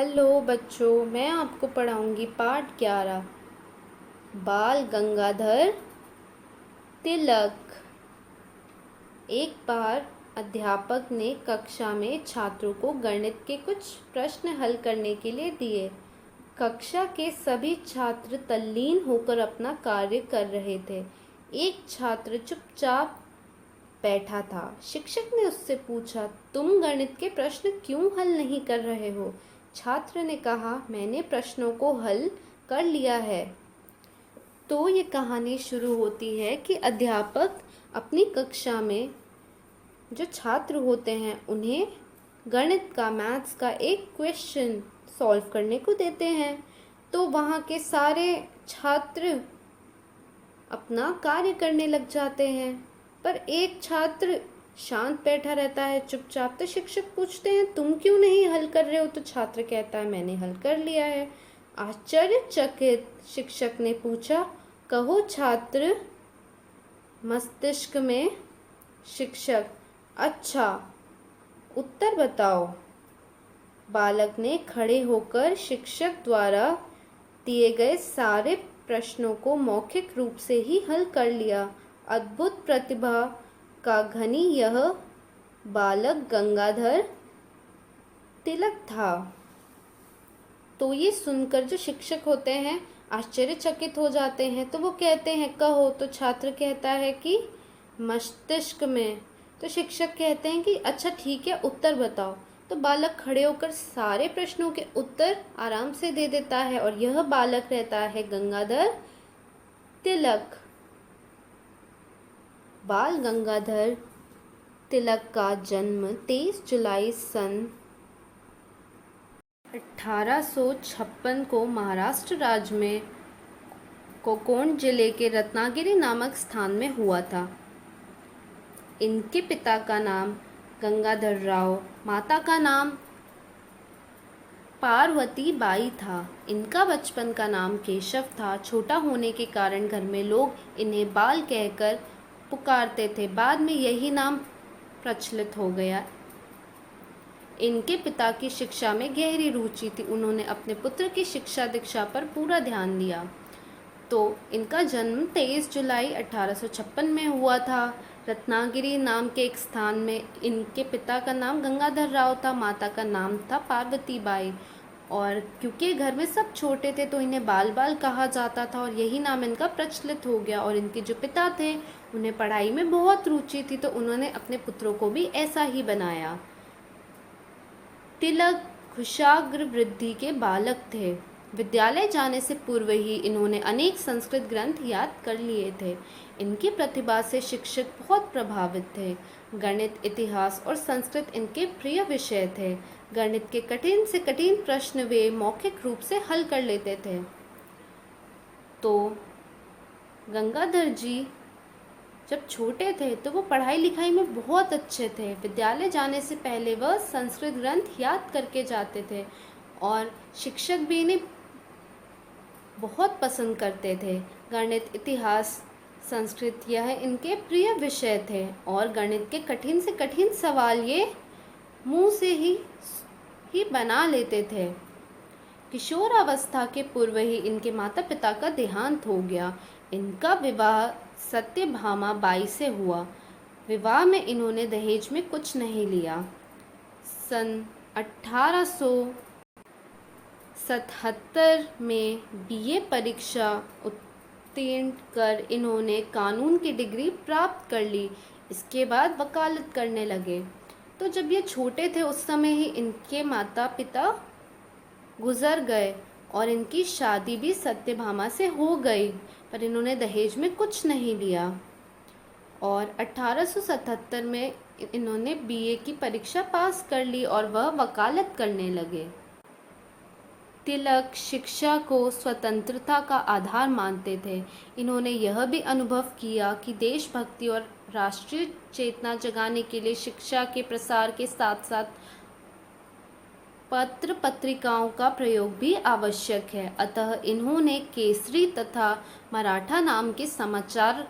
Hello बच्चों, मैं आपको पढ़ाऊंगी पाठ 11 बाल गंगाधर तिलक। एक बार अध्यापक ने कक्षा में छात्रों को गणित के कुछ प्रश्न हल करने के लिए दिए। कक्षा के सभी छात्र तल्लीन होकर अपना कार्य कर रहे थे। एक छात्र चुपचाप बैठा था। शिक्षक ने उससे पूछा, तुम गणित के प्रश्न क्यों हल नहीं कर रहे हो? छात्र ने कहा, मैंने प्रश्नों को हल कर लिया है। तो ये कहानी शुरू होती है कि अध्यापक अपनी कक्षा में जो छात्र होते हैं उन्हें गणित का, मैथ्स का एक क्वेश्चन सॉल्व करने को देते हैं। तो वहाँ के सारे छात्र अपना कार्य करने लग जाते हैं, पर एक छात्र शांत बैठा रहता है चुपचाप। तो शिक्षक पूछते हैं, तुम क्यों नहीं हल कर रहे हो? तो छात्र कहता है, मैंने हल कर लिया है। आश्चर्यचकित शिक्षक ने पूछा, कहो छात्र। मस्तिष्क में शिक्षक, अच्छा उत्तर बताओ। बालक ने खड़े होकर शिक्षक द्वारा दिए गए सारे प्रश्नों को मौखिक रूप से ही हल कर लिया। अद्भुत प्रतिभा का धनी यह बालक गंगाधर तिलक था। तो ये सुनकर जो शिक्षक होते हैं आश्चर्यचकित हो जाते हैं। तो वो कहते हैं, कहो। तो छात्र कहता है कि मस्तिष्क में। तो शिक्षक कहते हैं कि अच्छा ठीक है, उत्तर बताओ। तो बालक खड़े होकर सारे प्रश्नों के उत्तर आराम से दे देता है, और यह बालक रहता है गंगाधर तिलक। बाल गंगाधर तिलक का जन्म 23 जुलाई सन 1856 को महाराष्ट्र राज्य में कोकण जिले के रत्नागिरी नामक स्थान में हुआ था। इनके पिता का नाम गंगाधर राव, माता का नाम पार्वती बाई था। इनका बचपन का नाम केशव था। छोटा होने के कारण घर में लोग इन्हें बाल कहकर पुकारते थे। बाद में यही नाम प्रचलित हो गया। इनके पिता की शिक्षा में गहरी रुचि थी। उन्होंने अपने पुत्र की शिक्षा दीक्षा पर पूरा ध्यान दिया। तो इनका जन्म 23 जुलाई 1856 में हुआ था। रत्नागिरी नाम के एक स्थान में। इनके पिता का नाम गंगाधर राव था, माता का नाम था पार्वती बाई। और क्योंकि घर में सब छोटे थे तो इन्हें बाल बाल कहा जाता था, और यही नाम इनका प्रचलित हो गया। और इनके जो पिता थे उन्हें पढ़ाई में बहुत रुचि थी, तो उन्होंने अपने पुत्रों को भी ऐसा ही बनाया। तिलक कुशाग्र वृद्धि के बालक थे। विद्यालय जाने से पूर्व ही इन्होंने अनेक संस्कृत ग्रंथ याद कर लिए थे। इनकी प्रतिभा से शिक्षक बहुत प्रभावित थे। गणित, इतिहास और संस्कृत इनके प्रिय विषय थे। गणित के कठिन से कठिन प्रश्न वे मौखिक रूप से हल कर लेते थे। तो गंगाधर जी जब छोटे थे तो वो पढ़ाई लिखाई में बहुत अच्छे थे। विद्यालय जाने से पहले वह संस्कृत ग्रंथ याद करके जाते थे, और शिक्षक भी इन्हें बहुत पसंद करते थे। गणित, इतिहास, संस्कृत यह इनके प्रिय विषय थे, और गणित के कठिन से कठिन सवाल ये मुंह से ही बना लेते थे। किशोर अवस्था के पूर्व ही इनके माता पिता का देहांत हो गया। इनका विवाह सत्यभामा बाई से हुआ। विवाह में इन्होंने दहेज में कुछ नहीं लिया। सन 1877 में बीए परीक्षा उत्तीर्ण कर इन्होंने कानून की डिग्री प्राप्त कर ली। इसके बाद वकालत करने लगे। तो जब ये छोटे थे उस समय ही इनके माता पिता गुजर गए, और इनकी शादी भी सत्यभामा से हो गई, पर इन्होंने दहेज में कुछ नहीं लिया। और 1877 में इन्होंने बीए की परीक्षा पास कर ली और वह वकालत करने लगे। तिलक शिक्षा को स्वतंत्रता का आधार मानते थे। इन्होंने यह भी अनुभव किया कि देशभक्ति और राष्ट्रीय चेतना जगाने के लिए शिक्षा के प्रसार के साथ साथ पत्र पत्रिकाओं का प्रयोग भी आवश्यक है। अतः इन्होंने केसरी तथा मराठा नाम के समाचार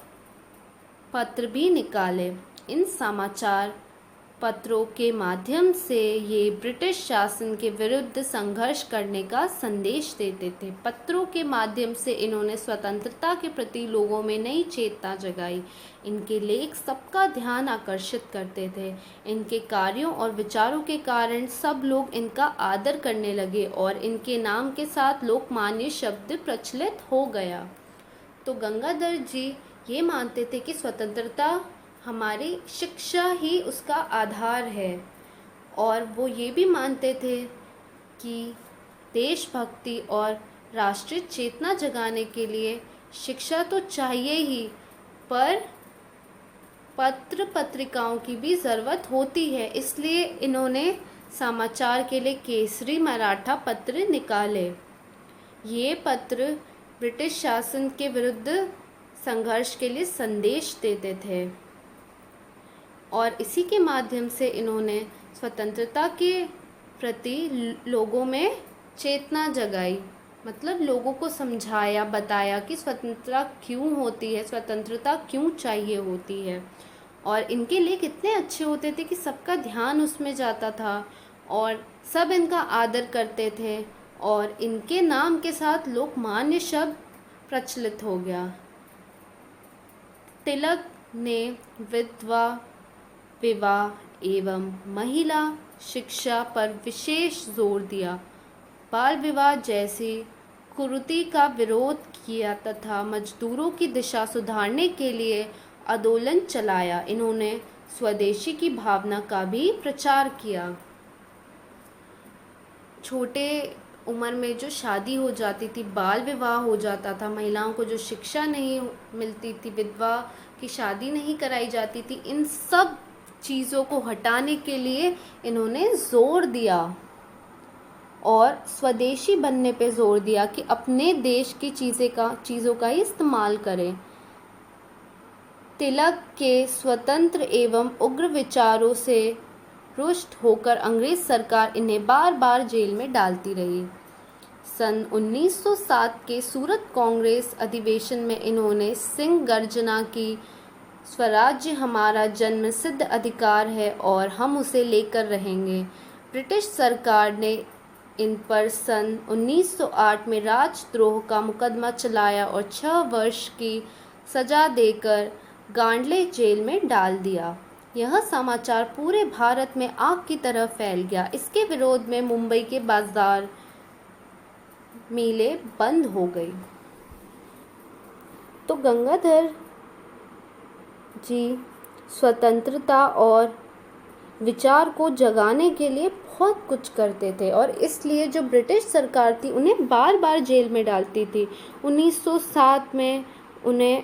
पत्र भी निकाले। इन समाचार पत्रों के माध्यम से ये ब्रिटिश शासन के विरुद्ध संघर्ष करने का संदेश देते थे। पत्रों के माध्यम से इन्होंने स्वतंत्रता के प्रति लोगों में नई चेतना जगाई। इनके लेख सबका ध्यान आकर्षित करते थे। इनके कार्यों और विचारों के कारण सब लोग इनका आदर करने लगे और इनके नाम के साथ लोकमान्य शब्द प्रचलित हो गया। तो गंगाधर जी ये मानते थे कि स्वतंत्रता हमारी शिक्षा ही उसका आधार है, और वो ये भी मानते थे कि देशभक्ति और राष्ट्रीय चेतना जगाने के लिए शिक्षा तो चाहिए ही, पर पत्र पत्रिकाओं की भी ज़रूरत होती है। इसलिए इन्होंने समाचार के लिए केसरी मराठा पत्र निकाले। ये पत्र ब्रिटिश शासन के विरुद्ध संघर्ष के लिए संदेश देते थे और इसी के माध्यम से इन्होंने स्वतंत्रता के प्रति लोगों में चेतना जगाई। मतलब लोगों को समझाया, बताया कि स्वतंत्रता क्यों होती है, स्वतंत्रता क्यों चाहिए होती है। और इनके लेख इतने अच्छे होते थे कि सबका ध्यान उसमें जाता था और सब इनका आदर करते थे और इनके नाम के साथ लोकमान्य शब्द प्रचलित हो गया। तिलक ने विधवा विवाह एवं महिला शिक्षा पर विशेष जोर दिया, बाल विवाह जैसी कुरीति का विरोध किया तथा मजदूरों की दिशा सुधारने के लिए आंदोलन चलाया। इन्होंने स्वदेशी की भावना का भी प्रचार किया। छोटे उम्र में जो शादी हो जाती थी, बाल विवाह हो जाता था, महिलाओं को जो शिक्षा नहीं मिलती थी, विधवा की शादी नहीं कराई जाती थी, इन सब चीज़ों को हटाने के लिए इन्होंने ज़ोर दिया और स्वदेशी बनने पे ज़ोर दिया कि अपने देश की चीज़ों का ही इस्तेमाल करें। तिलक के स्वतंत्र एवं उग्र विचारों से रुष्ट होकर अंग्रेज़ सरकार इन्हें बार बार जेल में डालती रही। सन 1907 के सूरत कांग्रेस अधिवेशन में इन्होंने सिंह गर्जना की, स्वराज्य हमारा जन्मसिद्ध अधिकार है और हम उसे लेकर रहेंगे। ब्रिटिश सरकार ने इन पर सन 1908 में राजद्रोह का मुकदमा चलाया और 6 वर्ष की सज़ा देकर गांडले जेल में डाल दिया। यह समाचार पूरे भारत में आग की तरह फैल गया। इसके विरोध में मुंबई के बाजार मेले बंद हो गई। तो गंगाधर जी स्वतंत्रता और विचार को जगाने के लिए बहुत कुछ करते थे और इसलिए जो ब्रिटिश सरकार थी उन्हें बार बार जेल में डालती थी। 1907 में उन्हें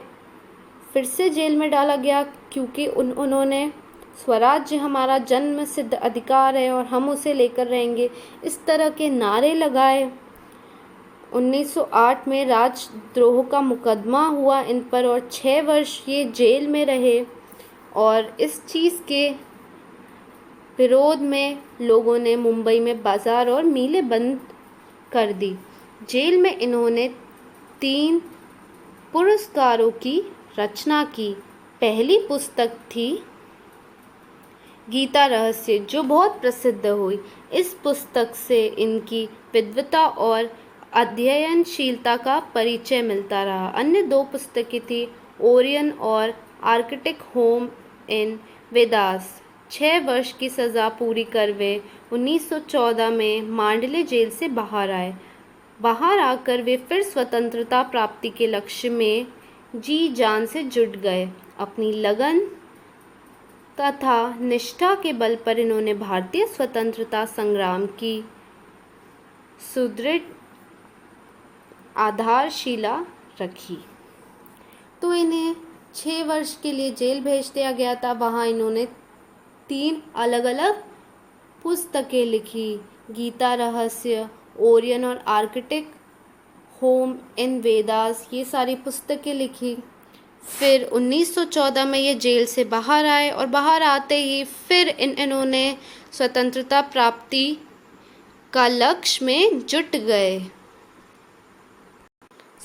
फिर से जेल में डाला गया क्योंकि उन्होंने स्वराज्य हमारा जन्म सिद्ध अधिकार है और हम उसे लेकर रहेंगे, इस तरह के नारे लगाए। 1908 में राजद्रोह का मुकदमा हुआ इन पर और 6 वर्ष ये जेल में रहे और इस चीज़ के विरोध में लोगों ने मुंबई में बाज़ार और मिलें बंद कर दी। जेल में इन्होंने 3 पुरस्कारों की रचना की। पहली पुस्तक थी गीता रहस्य, जो बहुत प्रसिद्ध हुई। इस पुस्तक से इनकी विद्वता और अध्ययनशीलता का परिचय मिलता रहा। अन्य 2 पुस्तकें थी ओरियन और आर्कटिक होम इन वेदास। 6 वर्ष की सज़ा पूरी कर वे 1914 में मांडले जेल से बाहर आए। बाहर आकर वे फिर स्वतंत्रता प्राप्ति के लक्ष्य में जी जान से जुट गए। अपनी लगन तथा निष्ठा के बल पर इन्होंने भारतीय स्वतंत्रता संग्राम की सुदृढ़ आधारशिला रखी। तो इन्हें 6 वर्ष के लिए जेल भेज दिया गया था। वहाँ इन्होंने 3 अलग अलग पुस्तकें लिखी, गीता रहस्य, ओरियन और आर्कटिक होम इन वेदास, ये सारी पुस्तकें लिखी। फिर 1914 में ये जेल से बाहर आए और बाहर आते ही फिर इन्होंने स्वतंत्रता प्राप्ति का लक्ष्य में जुट गए।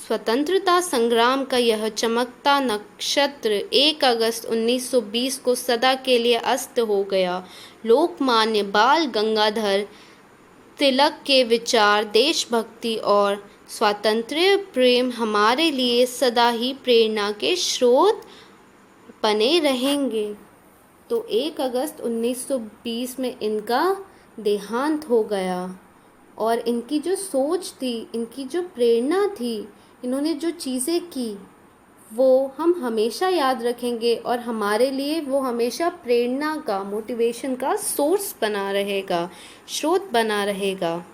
स्वतंत्रता संग्राम का यह चमकता नक्षत्र 1 अगस्त 1920 को सदा के लिए अस्त हो गया। लोकमान्य बाल गंगाधर तिलक के विचार, देशभक्ति और स्वातंत्र्य प्रेम हमारे लिए सदा ही प्रेरणा के स्रोत बने रहेंगे। तो 1 अगस्त 1920 में इनका देहांत हो गया और इनकी जो सोच थी, इनकी जो प्रेरणा थी, इन्होंने जो चीज़ें की वो हम हमेशा याद रखेंगे और हमारे लिए वो हमेशा प्रेरणा का, मोटिवेशन का सोर्स बना रहेगा, स्रोत बना रहेगा।